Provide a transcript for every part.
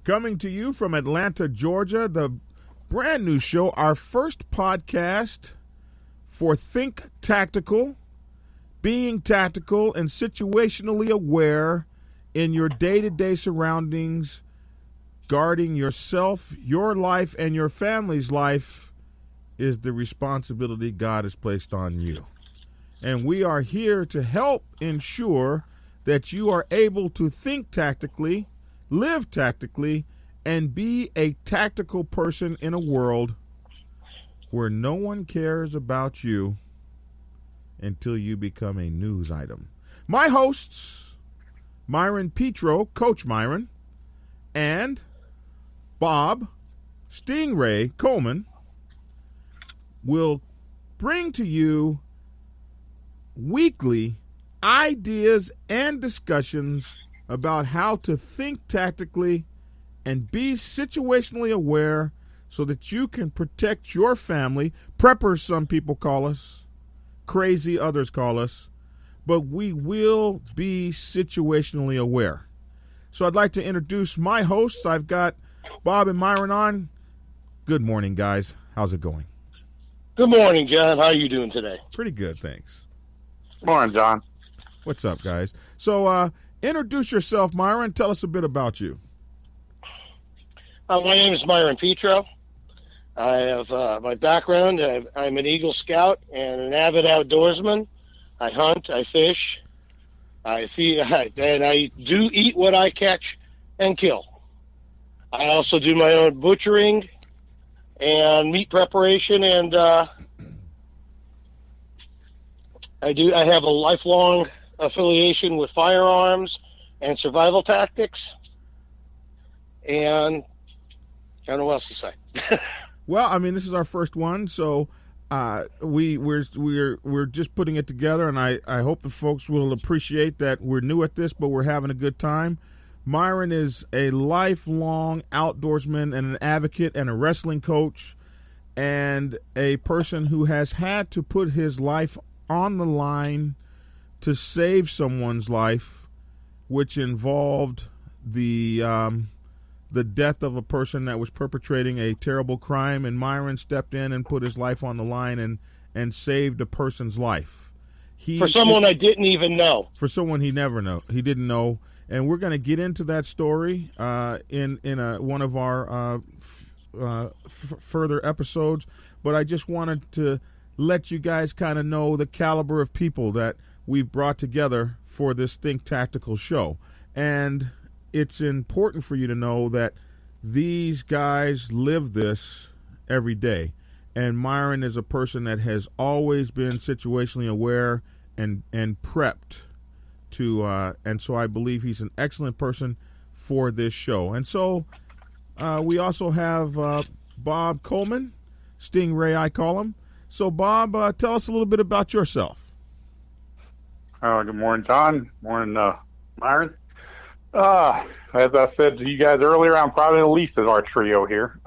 Coming to you from Atlanta, Georgia, the brand new show, our first podcast for Think Tactical, being tactical and situationally aware in your day-to-day surroundings, guarding yourself, your life, and your family's life is the responsibility God has placed on you. And we are here to help ensure that you are able to think tactically, live tactically, and be a tactical person in a world where no one cares about you until you become a news item. My hosts, Myron Petro, Coach Myron, and Bob Sting Ray Coleman, will bring to you weekly ideas and discussions about how to think tactically and be situationally aware so that you can protect your family. Preppers, some people call us. Crazy, others call us. But we will be situationally aware. So I'd like to introduce my hosts. I've got Bob and Myron on. Good morning, guys. How's it going? Good morning, John. How are you doing today? Pretty good, thanks. Morning, John. What's up, guys? So introduce yourself, Myron. Tell us a bit about you. My name is Myron Petro. I have my background. I'm an Eagle Scout and an avid outdoorsman. I hunt, I fish, I feed, and I do eat what I catch and kill. I also do my own butchering and meat preparation, and I have a lifelong affiliation with firearms and survival tactics, and I don't know what else to say. Well, I mean, this is our first one, so we're just putting it together, and I hope the folks will appreciate that we're new at this, but we're having a good time. Myron is a lifelong outdoorsman and an advocate and a wrestling coach, and a person who has had to put his life on the line to save someone's life, which involved the death of a person that was perpetrating a terrible crime, and Myron stepped in and put his life on the line and saved a person's life. For someone I didn't even know. For someone he didn't know. And we're going to get into that story in one of our further episodes. But I just wanted to let you guys kind of know the caliber of people that we've brought together for this Think Tactical show. And it's important for you to know that these guys live this every day. And Myron is a person that has always been situationally aware and prepped to, and so I believe he's an excellent person for this show. And so we also have Bob Coleman, Sting Ray, I call him. So Bob, tell us a little bit about yourself. Good morning, John. Morning, Myron. As I said to you guys earlier, I'm probably the least of our trio here.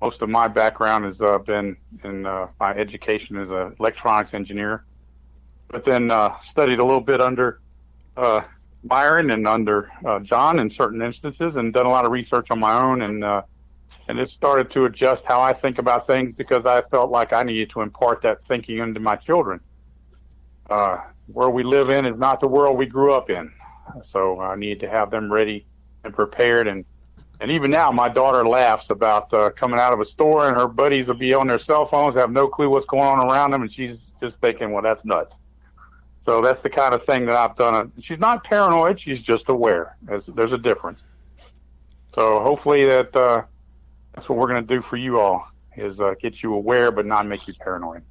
Most of my background has been in my education as an electronics engineer, but then studied a little bit under Myron and under John in certain instances, and done a lot of research on my own, and it started to adjust how I think about things because I felt like I needed to impart that thinking into my children. Where we live in is not the world we grew up in. So I need to have them ready and prepared. And even now, my daughter laughs about coming out of a store and her buddies will be on their cell phones, have no clue what's going on around them, and she's just thinking, well, that's nuts. So that's the kind of thing that I've done. She's not paranoid. She's just aware. There's a difference. So hopefully that's what we're going to do for you all, is get you aware but not make you paranoid.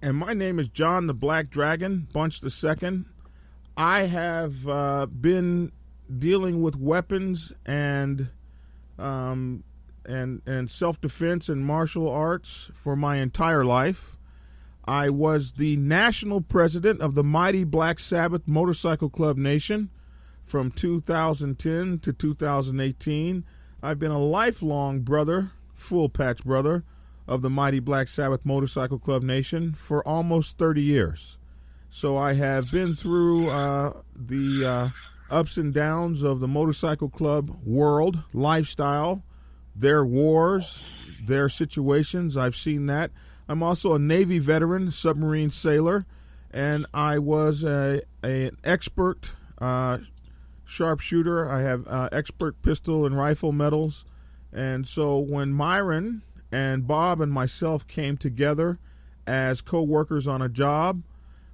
And my name is John the Black Dragon, Bunch the Second. I have been dealing with weapons and self-defense and martial arts for my entire life. I was the national president of the mighty Black Sabbath Motorcycle Club Nation from 2010 to 2018. I've been a lifelong brother, full patch brother, of the mighty Black Sabbath Motorcycle Club Nation for almost 30 years. So I have been through the ups and downs of the motorcycle club world, lifestyle, their wars, their situations. I've seen that. I'm also a Navy veteran, submarine sailor, and I was an expert sharpshooter. I have expert pistol and rifle medals. And so when Myron and Bob and myself came together as co-workers on a job,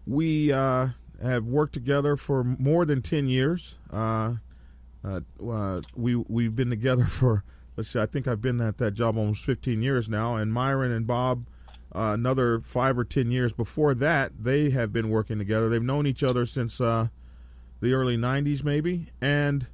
we have worked together for more than 10 years. We've been together for, let's see, I think I've been at that job almost 15 years now. And Myron and Bob, another 5 or 10 years before that, they have been working together. They've known each other since the early 90s maybe. And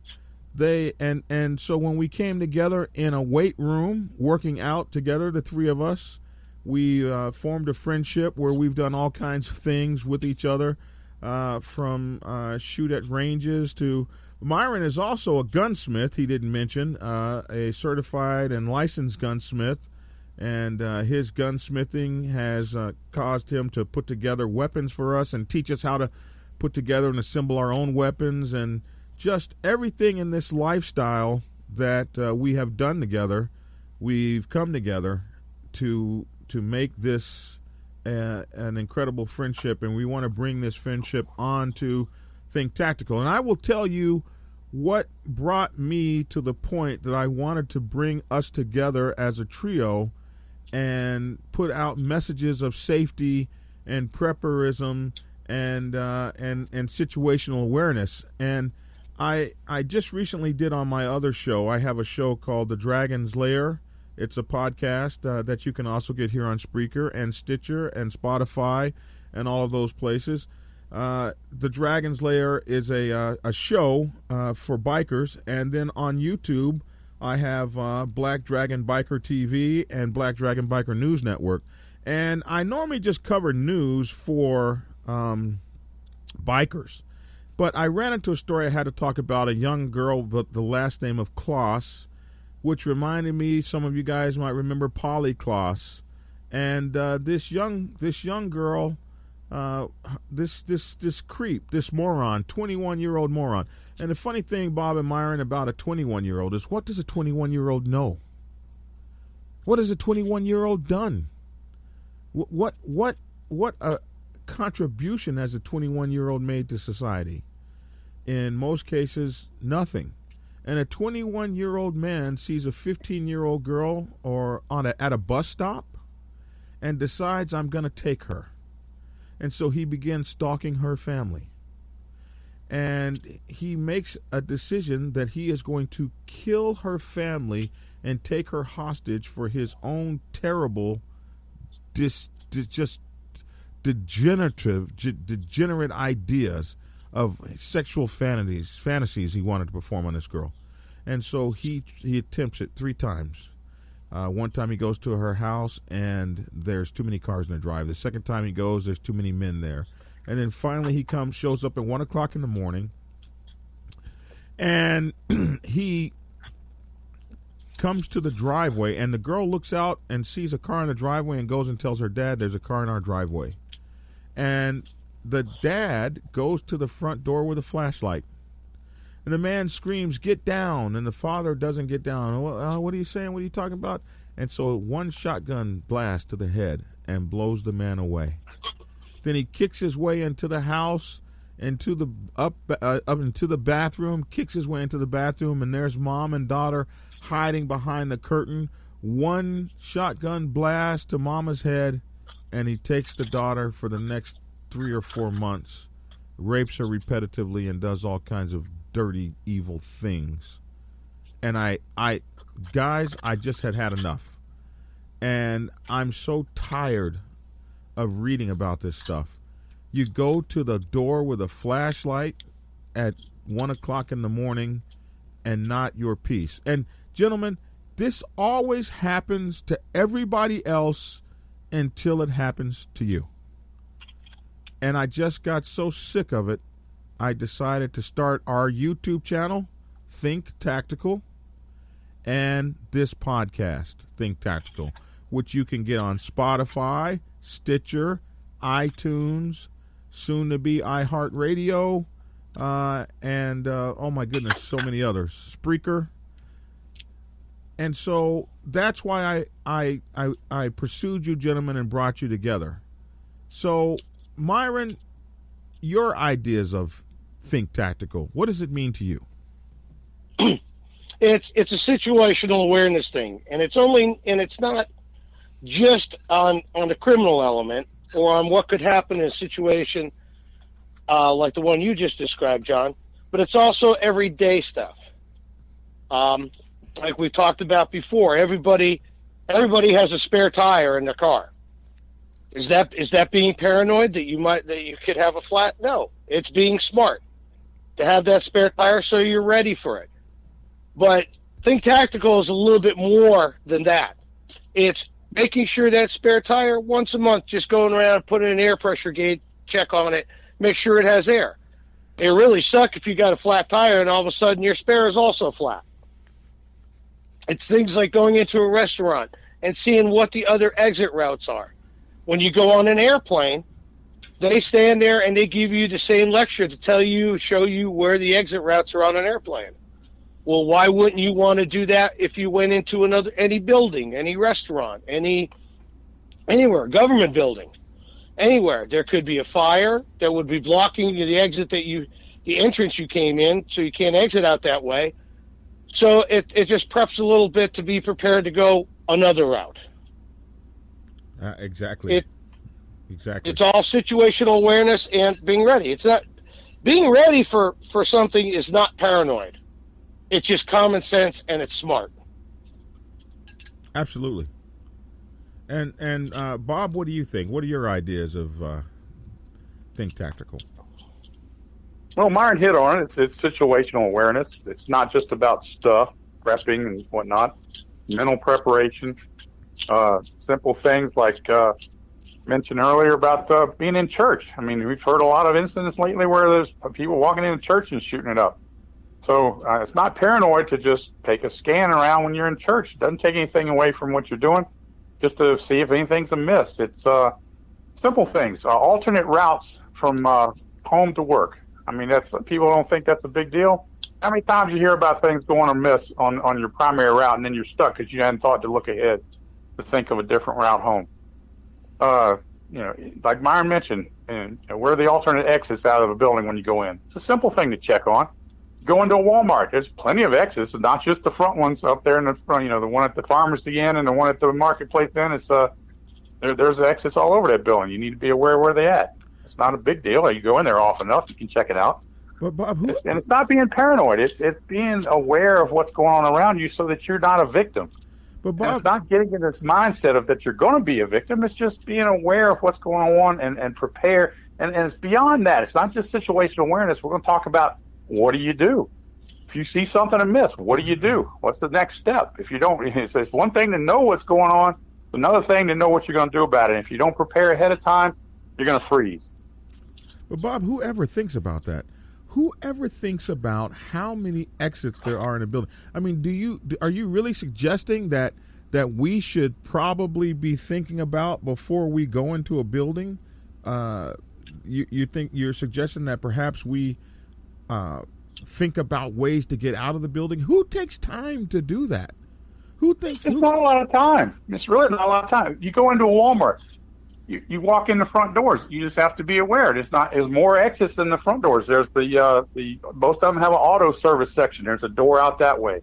so when we came together in a weight room, working out together, the three of us, we formed a friendship where we've done all kinds of things with each other, from shoot at ranges to... Myron is also a gunsmith, he didn't mention, a certified and licensed gunsmith, and his gunsmithing has caused him to put together weapons for us and teach us how to put together and assemble our own weapons, and just everything in this lifestyle that we have done together. We've come together to make this an incredible friendship, and we want to bring this friendship on to Think Tactical. And I will tell you what brought me to the point that I wanted to bring us together as a trio and put out messages of safety and prepperism and situational awareness. And I just recently did on my other show, I have a show called The Dragon's Lair. It's a podcast that you can also get here on Spreaker and Stitcher and Spotify and all of those places. The Dragon's Lair is a show for bikers, and then on YouTube I have Black Dragon Biker TV and Black Dragon Biker News Network. And I normally just cover news for bikers. But I ran into a story I had to talk about, a young girl with the last name of Kloss, which reminded me, some of you guys might remember Plainclothes. And this young girl, this creep, this moron, 21-year-old moron. And the funny thing, Bob and Myron, about a 21-year-old is, what does a 21-year-old know? What has a 21-year-old done? What a contribution has a 21-year-old made to society? In most cases, nothing. And a 21-year-old man sees a 15-year-old girl at a bus stop and decides, I'm going to take her. And so he begins stalking her family. And he makes a decision that he is going to kill her family and take her hostage for his own terrible, just degenerate ideas of sexual fantasies he wanted to perform on this girl. And so he attempts it 3 times. One time he goes to her house and there's too many cars in the drive. The second time he goes, there's too many men there. And then finally he shows up at 1 o'clock in the morning, and he comes to the driveway, and the girl looks out and sees a car in the driveway and goes and tells her dad, there's a car in our driveway. And the dad goes to the front door with a flashlight. And the man screams, get down. And the father doesn't get down. What are you saying? What are you talking about? And so one shotgun blast to the head and blows the man away. Then he kicks his way into the house, up into the bathroom, kicks his way into the bathroom, and there's mom and daughter hiding behind the curtain. One shotgun blast to mama's head, and he takes the daughter for the next 3 or 4 months, rapes her repetitively, and does all kinds of dirty, evil things. And I just had enough. And I'm so tired of reading about this stuff. You go to the door with a flashlight at 1 o'clock in the morning and not your piece. And gentlemen, this always happens to everybody else until it happens to you. And I just got so sick of it, I decided to start our YouTube channel, Think Tactical, and this podcast, Think Tactical, which you can get on Spotify, Stitcher, iTunes, soon to be iHeartRadio, and oh my goodness, so many others. Spreaker. And so that's why I pursued you gentlemen and brought you together. So, Myron, your ideas of Think Tactical, what does it mean to you? It's a situational awareness thing, and it's not just on the criminal element or on what could happen in a situation like the one you just described, John, but it's also everyday stuff. Like we've talked about before, everybody has a spare tire in their car. Is that being paranoid that you could have a flat? No, it's being smart to have that spare tire so you're ready for it. But Think Tactical is a little bit more than that. It's making sure that spare tire once a month, just going around, putting an air pressure gauge check on it, make sure it has air. It really sucks if you got a flat tire and all of a sudden your spare is also flat. It's things like going into a restaurant and seeing what the other exit routes are. When you go on an airplane, they stand there and they give you the same lecture to show you where the exit routes are on an airplane. Well, why wouldn't you want to do that if you went into any building, any restaurant, anywhere, government building, anywhere? There could be a fire that would be blocking the exit the entrance you came in, so you can't exit out that way. So it just preps a little bit to be prepared to go another route. Exactly. It's all situational awareness and being ready. It's not being ready for something is not paranoid. It's just common sense and it's smart. Absolutely. And Bob, what do you think? What are your ideas of Think Tactical? Well, Myron hit on it. It's situational awareness. It's not just about stuff, prepping and whatnot. Mental preparation. Simple things like mentioned earlier about being in church. I mean, we've heard a lot of incidents lately where there's people walking into church and shooting it up. So it's not paranoid to just take a scan around when you're in church. It doesn't take anything away from what you're doing, just to see if anything's amiss. It's simple things, alternate routes from home to work. I mean, people don't think that's a big deal. How many times you hear about things going amiss on your primary route and then you're stuck because you hadn't thought to look ahead to think of a different route home? Like Myron mentioned, where are the alternate exits out of a building when you go in? It's a simple thing to check on. Go into a Walmart. There's plenty of exits, not just the front ones up there in the front. The one at the pharmacy end and the one at the marketplace end. There's exits all over that building. You need to be aware where they're at. It's not a big deal. You go in there often enough, you can check it out. But Bob, and it's not being paranoid. It's being aware of what's going on around you so that you're not a victim. But Bob, and it's not getting in this mindset of that you're going to be a victim. It's just being aware of what's going on and prepare. And it's beyond that. It's not just situational awareness. We're going to talk about what do you do if you see something amiss. What do you do? What's the next step? If you don't, it's one thing to know what's going on. It's another thing to know what you're going to do about it. If you don't prepare ahead of time, you're going to freeze. But Bob, whoever thinks about that? Whoever thinks about how many exits there are in a building? I mean, are you really suggesting that we should probably be thinking about before we go into a building? You think you're suggesting that perhaps we think about ways to get out of the building? Who takes time to do that? It's not a lot of time. It's really not a lot of time. You go into a Walmart. You walk in the front doors. You just have to be aware. There's more exits than the front doors. There's most of them have an auto service section. There's a door out that way.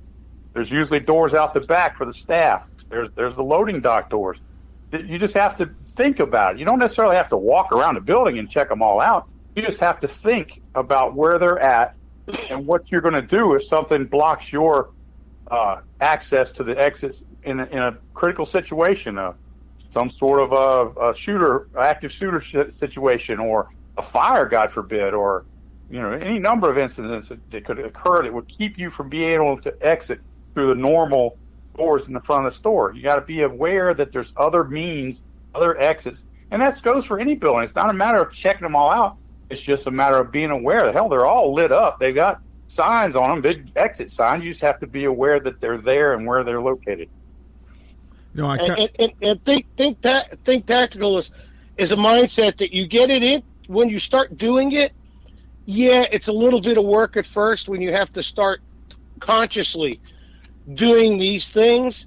There's usually doors out the back for the staff. There's the loading dock doors. You just have to think about it. You don't necessarily have to walk around the building and check them all out. You just have to think about where they're at and what you're going to do if something blocks your access to the exits in a critical situation. Some sort of active shooter situation, or a fire, God forbid, or any number of incidents that could occur that would keep you from being able to exit through the normal doors in the front of the store. You got to be aware that there's other means, other exits, and that goes for any building. It's not a matter of checking them all out. It's just a matter of being aware. Hell, they're all lit up. They've got signs on them, big exit signs. You just have to be aware that they're there and where they're located. No, and think tactical is a mindset that you get it in when you start doing it. Yeah, it's a little bit of work at first when you have to start consciously doing these things.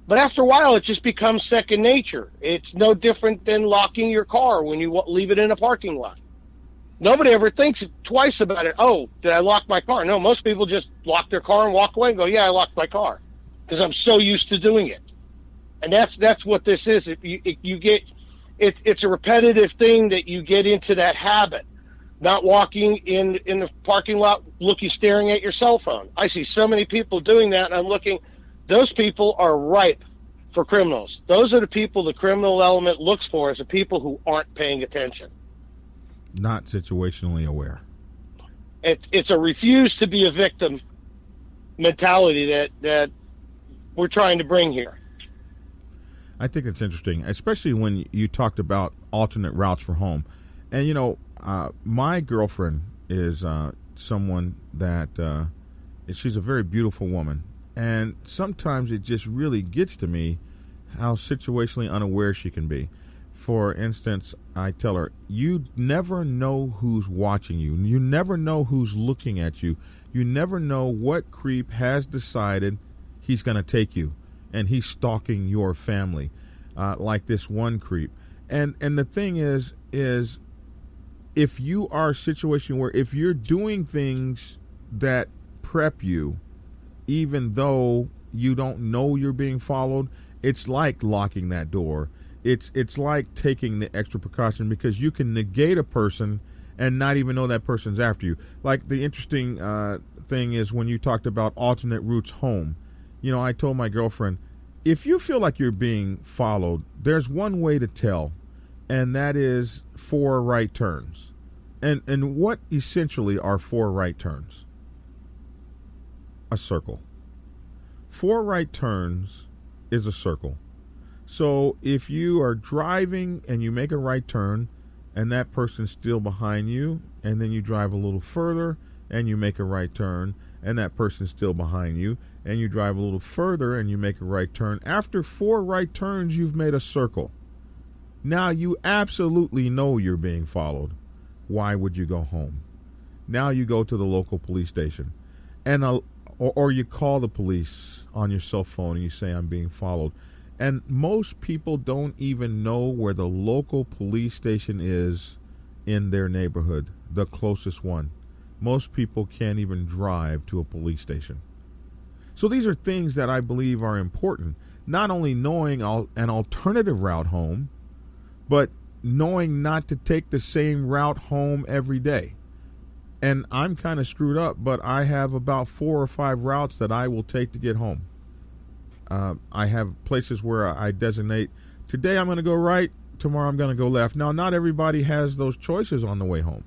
But after a while, it just becomes second nature. It's no different than locking your car when you leave it in a parking lot. Nobody ever thinks twice about it. Oh, did I lock my car? No, most people just lock their car and walk away and go, yeah, I locked my car, because I'm so used to doing it. And that's what this is. It's a repetitive thing that you get into that habit. Not walking in the parking lot, staring at your cell phone. I see so many people doing that, and I'm looking. Those people are ripe for criminals. Those are the people the criminal element looks for, as the people who aren't paying attention. Not situationally aware. It's a refuse to be a victim mentality that we're trying to bring here. I think it's interesting, especially when you talked about alternate routes for home. And, my girlfriend is someone that she's a very beautiful woman. And sometimes it just really gets to me how situationally unaware she can be. For instance, I tell her, you never know who's watching you. You never know who's looking at you. You never know what creep has decided he's going to take you, and he's stalking your family, like this one creep. And the thing is if you are situation where if you're doing things that prep you, even though you don't know you're being followed, it's like locking that door. It's like taking the extra precaution, because you can negate a person and not even know that person's after you. Like the interesting thing is when you talked about alternate routes home. I told my girlfriend, if you feel like you're being followed, there's one way to tell, and that is 4 right turns. And what essentially are 4 right turns? A circle. 4 right turns is a circle. So if you are driving and you make a right turn and that person's still behind you, and then you drive a little further and you make a right turn and that person's still behind you, and you drive a little further and you make a right turn, after 4 right turns, you've made a circle. Now you absolutely know you're being followed. Why would you go home? Now you go to the local police station, and or you call the police on your cell phone and you say, I'm being followed. And most people don't even know where the local police station is in their neighborhood, the closest one. Most people can't even drive to a police station. So these are things that I believe are important. Not only knowing an alternative route home, but knowing not to take the same route home every day. And I'm kind of screwed up, but I have about 4 or 5 routes that I will take to get home. I have places where I designate, today I'm going to go right, tomorrow I'm going to go left. Now, not everybody has those choices on the way home,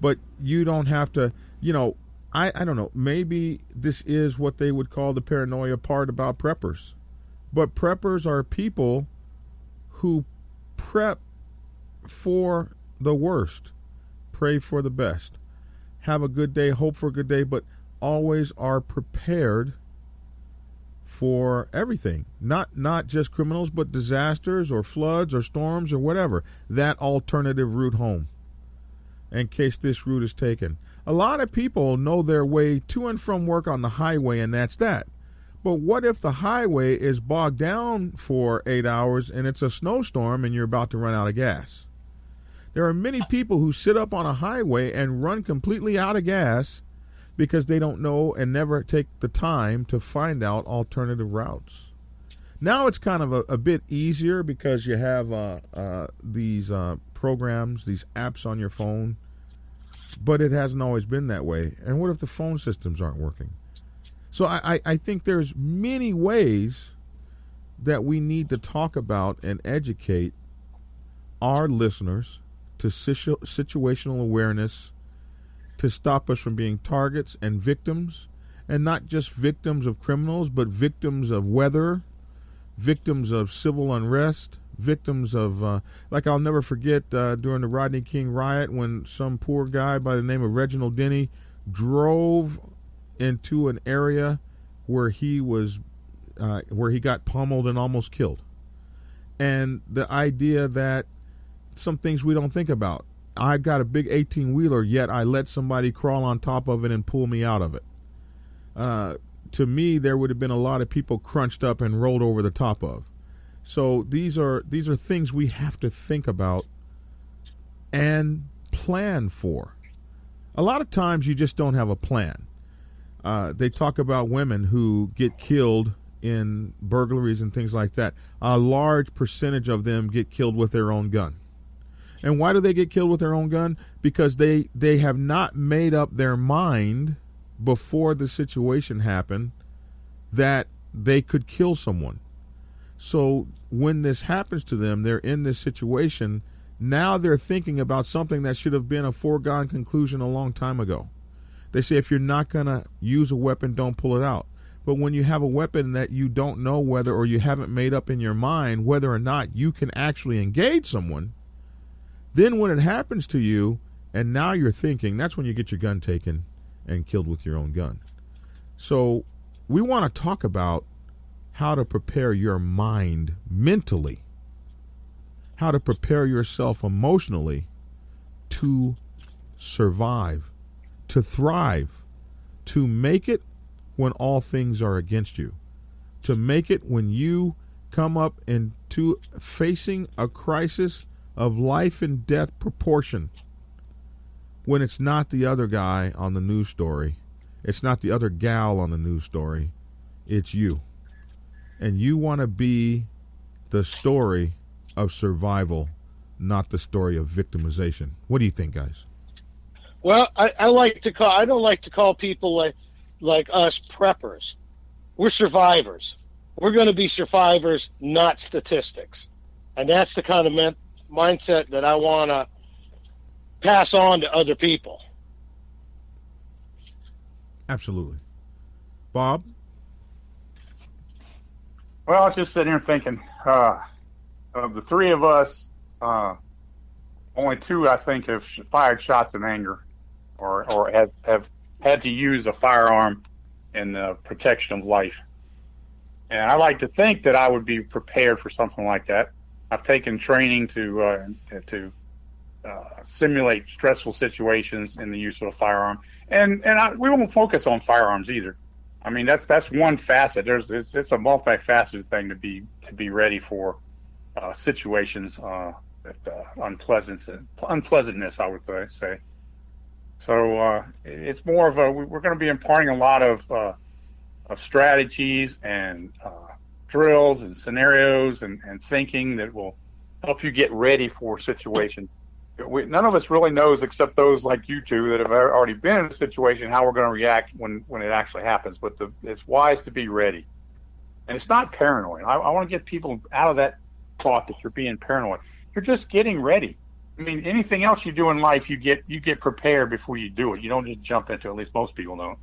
but you don't have to, I don't know, maybe this is what they would call the paranoia part about preppers. But preppers are people who prep for the worst, pray for the best, have a good day, hope for a good day, but always are prepared for everything, not just criminals, but disasters or floods or storms or whatever, that alternative route home in case this route is taken. A lot of people know their way to and from work on the highway, and that's that. But what if the highway is bogged down for 8 hours and it's a snowstorm and you're about to run out of gas? There are many people who sit up on a highway and run completely out of gas because they don't know and never take the time to find out alternative routes. Now it's kind of a bit easier because you have these programs, these apps on your phone, but it hasn't always been that way. And what if the phone systems aren't working? So I think there's many ways that we need to talk about and educate our listeners to situational awareness, to stop us from being targets and victims, and not just victims of criminals, but victims of weather, victims of civil unrest, victims of, like I'll never forget during the Rodney King riot when some poor guy by the name of Reginald Denny drove into an area where he got pummeled and almost killed. And the idea that some things we don't think about. I've got a big 18-wheeler, yet I let somebody crawl on top of it and pull me out of it. To me, there would have been a lot of people crunched up and rolled over the top of. So these are things we have to think about and plan for. A lot of times you just don't have a plan. They talk about women who get killed in burglaries and things like that. A large percentage of them get killed with their own gun. And why do they get killed with their own gun? Because they have not made up their mind before the situation happened that they could kill someone. So when this happens to them, they're in this situation. Now they're thinking about something that should have been a foregone conclusion a long time ago. They say if you're not going to use a weapon, don't pull it out. But when you have a weapon that you don't know whether, or you haven't made up in your mind whether or not you can actually engage someone, then when it happens to you and now you're thinking, that's when you get your gun taken and killed with your own gun. So we want to talk about how to prepare your mind mentally, how to prepare yourself emotionally to survive, to thrive, to make it when all things are against you, to make it when you come up into facing a crisis of life and death proportion, when it's not the other guy on the news story, it's not the other gal on the news story, it's you. And you want to be the story of survival, not the story of victimization. What do you think, guys? Well, I don't like to call people like us preppers. We're survivors. We're going to be survivors, not statistics. And that's the kind of mindset that I want to pass on to other people. Absolutely. Bob? Well, I was just sitting here thinking, of the three of us, only two, I think, have fired shots in anger or have had to use a firearm in the protection of life. And I like to think that I would be prepared for something like that. I've taken training to simulate stressful situations in the use of a firearm, and we won't focus on firearms either. I mean, that's one facet. It's a multifaceted thing to be ready for situations that unpleasantness, I would say. So it's more of we're going to be imparting a lot of strategies and drills and scenarios and thinking that will help you get ready for situations. None of us really knows, except those like you two that have already been in a situation, how we're going to react when it actually happens. But it's wise to be ready. And it's not paranoid. I want to get people out of that thought that you're being paranoid. You're just getting ready. I mean, anything else you do in life, you get prepared before you do it. You don't just jump into it. At least most people don't.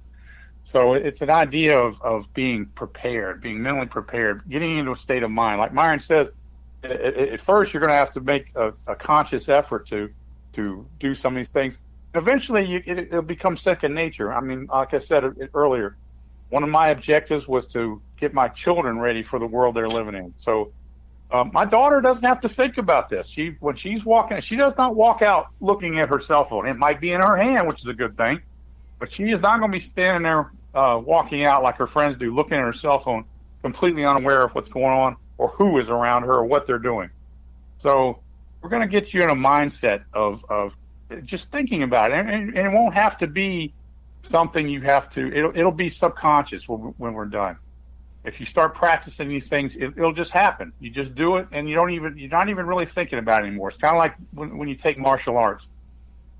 So it's an idea of being prepared, being mentally prepared, getting into a state of mind. Like Myron says, at first you're going to have to make a conscious effort to do some of these things. Eventually, it'll become second nature. I mean, like I said earlier, one of my objectives was to get my children ready for the world they're living in. So my daughter doesn't have to think about this. When she's walking, she does not walk out looking at her cell phone. It might be in her hand, which is a good thing, but she is not going to be standing there walking out like her friends do, looking at her cell phone, completely unaware of what's going on or who is around her or what they're doing. So we're going to get you in a mindset of just thinking about it, and it won't have to be something you have to. It'll be subconscious when we're done. If you start practicing these things, it'll just happen. You just do it, and you're not even really thinking about it anymore. It's kind of like when you take martial arts.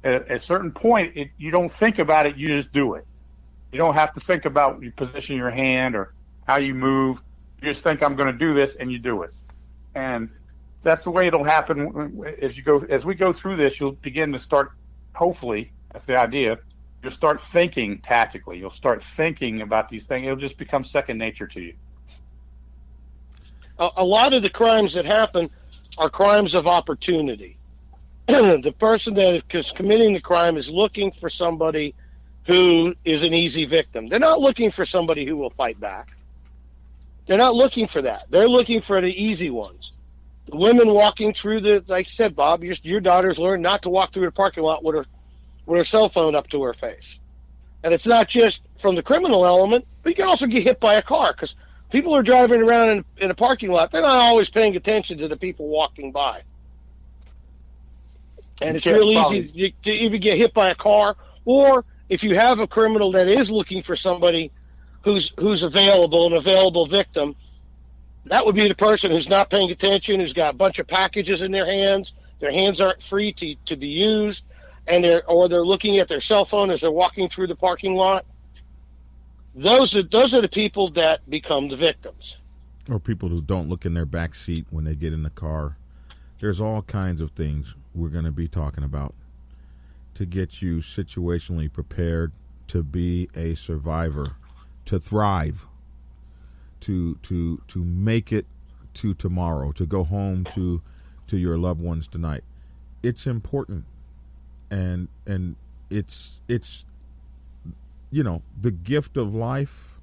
At a certain point, you don't think about it; you just do it. You don't have to think about you position your hand or how you move. You just think, I'm going to do this, and you do it. And that's the way it'll happen as we go through this. You'll begin to start, hopefully, that's the idea. You'll start thinking tactically. You'll start thinking about these things. It'll just become second nature to you. A lot of the crimes that happen are crimes of opportunity. The person that is committing the crime is looking for somebody who is an easy victim. They're not looking for somebody who will fight back. They're not looking for that. They're looking for the easy ones. The women walking through like I said, Bob, your daughter's learned not to walk through the parking lot with her cell phone up to her face. And it's not just from the criminal element, but you can also get hit by a car because people are driving around in a parking lot. They're not always paying attention to the people walking by. And it's really easy to even get hit by a car, or if you have a criminal that is looking for somebody who's available, an available victim, that would be the person who's not paying attention, who's got a bunch of packages in their hands aren't free to be used, and they're looking at their cell phone as they're walking through the parking lot. Those are the people that become the victims. Or people who don't look in their back seat when they get in the car. There's all kinds of things we're going to be talking about to get you situationally prepared to be a survivor, to thrive, to make it to tomorrow, to go home to your loved ones tonight. It's important, and it's the gift of life,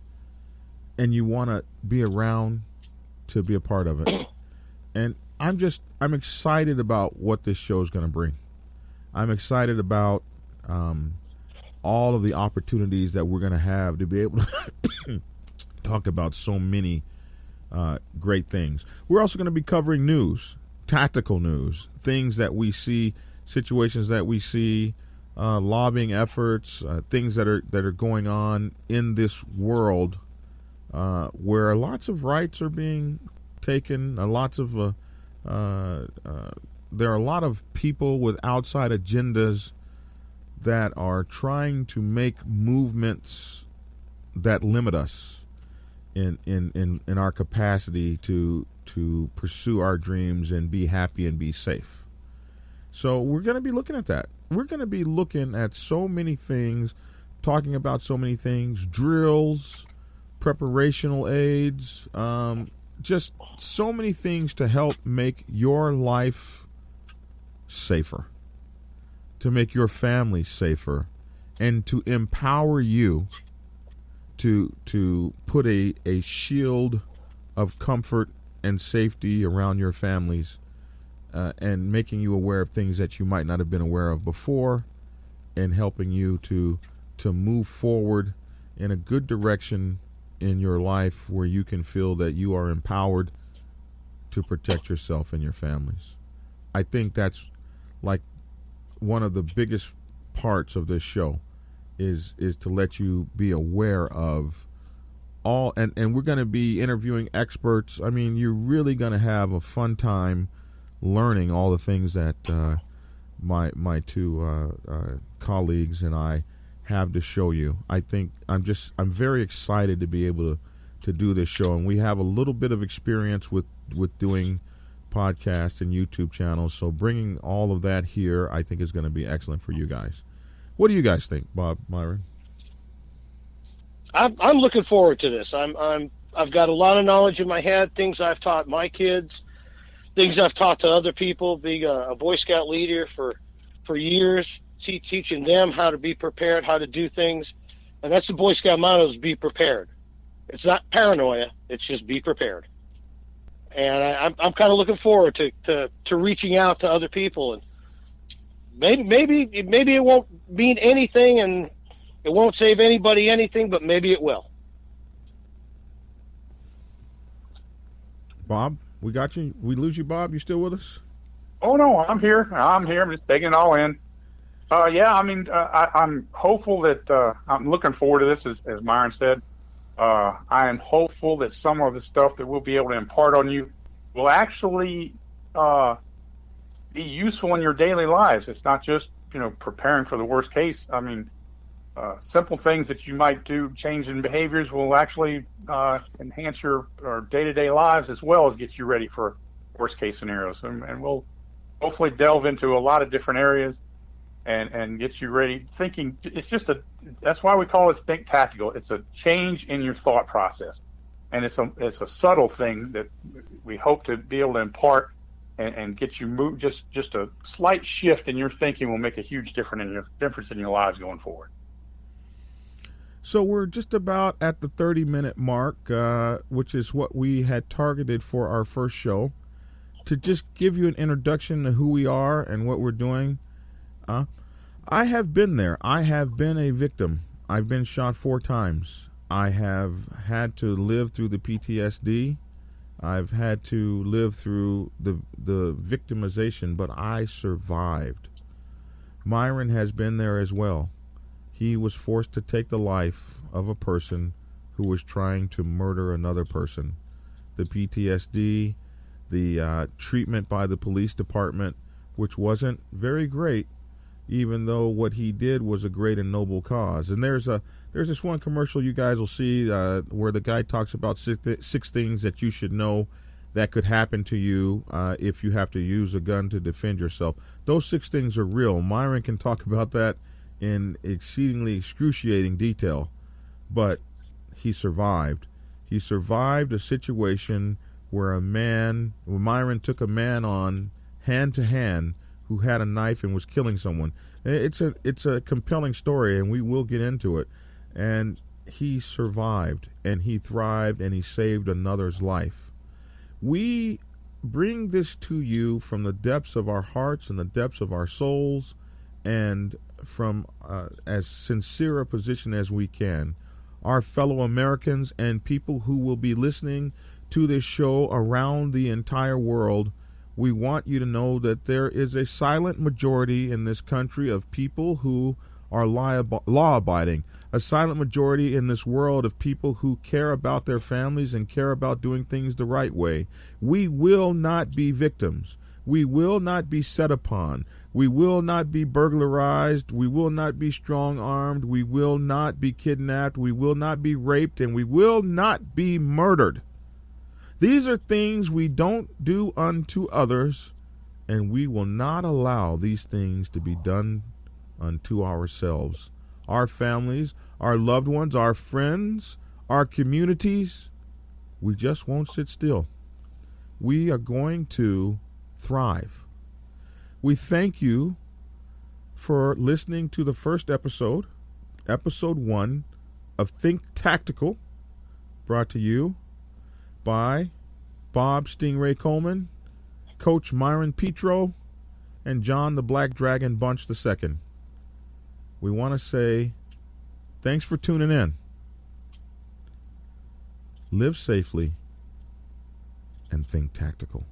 and you want to be around to be a part of it. And I'm excited about what this show is going to bring. I'm excited about all of the opportunities that we're going to have to be able to talk about so many great things. We're also going to be covering news, tactical news, things that we see, situations that we see, lobbying efforts, things that are going on in this world where lots of rights are being taken, there are a lot of people with outside agendas that are trying to make movements that limit us in our capacity to pursue our dreams and be happy and be safe. So we're going to be looking at that. We're going to be looking at so many things, talking about so many things, drills, preparational aids, just so many things to help make your life safer, to make your family safer, and to empower you to put a shield of comfort and safety around your families, and making you aware of things that you might not have been aware of before, and helping you to move forward in a good direction in your life where you can feel that you are empowered to protect yourself and your families. I think that's like one of the biggest parts of this show is to let you be aware of all, and we're going to be interviewing experts. I mean, you're really going to have a fun time learning all the things that my two colleagues and I have to show you. I think I'm very excited to be able to do this show, and we have a little bit of experience with doing podcasts and YouTube channels, so bringing all of that here I think is going to be excellent for you guys. What do you guys think, Bob, Myron? I'm looking forward to this. I've got a lot of knowledge in my head, things I've taught my kids, things I've taught to other people, being a Boy Scout leader for years, teaching them how to be prepared, how to do things. And that's the Boy Scout motto, is be prepared. It's not paranoia, it's just be prepared. And I'm kind of looking forward to reaching out to other people, and maybe it won't mean anything and it won't save anybody anything, but maybe it will. Bob, we got you. We lose you, Bob? You still with us? Oh no, I'm here. I'm just taking it all in. Yeah, I mean, I'm hopeful that I'm looking forward to this, as Myron said. I am hopeful that some of the stuff that we'll be able to impart on you will actually be useful in your daily lives. It's not just, preparing for the worst case. I mean, simple things that you might do, change in behaviors, will actually enhance your day-to-day lives as well as get you ready for worst case scenarios. And we'll hopefully delve into a lot of different areas and get you ready thinking. That's why we call it Think Tactical. It's a change in your thought process, and it's a subtle thing that we hope to be able to impart and get you move. Just a slight shift in your thinking will make a huge difference in your lives going forward. So we're just about at the 30-minute mark, which is what we had targeted for our first show. to just give you an introduction to who we are and what we're doing, I have been there. I have been a victim. I've been shot 4 times. I have had to live through the PTSD. I've had to live through the victimization, but I survived. Myron has been there as well. He was forced to take the life of a person who was trying to murder another person. The PTSD, the treatment by the police department, which wasn't very great, even though what he did was a great and noble cause. And there's this one commercial you guys will see where the guy talks about six things that you should know that could happen to you if you have to use a gun to defend yourself. Those 6 things are real. Myron can talk about that in exceedingly excruciating detail, but he survived. He survived a situation where Myron took a man on hand to hand who had a knife and was killing someone. It's a compelling story, and we will get into it. And he survived, and he thrived, and he saved another's life. We bring this to you from the depths of our hearts and the depths of our souls, and from as sincere a position as we can. Our fellow Americans and people who will be listening to this show around the entire world, we want you to know that there is a silent majority in this country of people who are law-abiding, a silent majority in this world of people who care about their families and care about doing things the right way. We will not be victims. We will not be set upon. We will not be burglarized. We will not be strong-armed. We will not be kidnapped. We will not be raped. And we will not be murdered. These are things we don't do unto others, and we will not allow these things to be done unto ourselves. Our families, our loved ones, our friends, our communities, we just won't sit still. We are going to thrive. We thank you for listening to the first episode, episode 1 of Think Tactical, brought to you by Bob Sting Ray Coleman, Coach Myron Petro, and John the Black Dragon Bunch II. We want to say thanks for tuning in. Live safely and think tactical.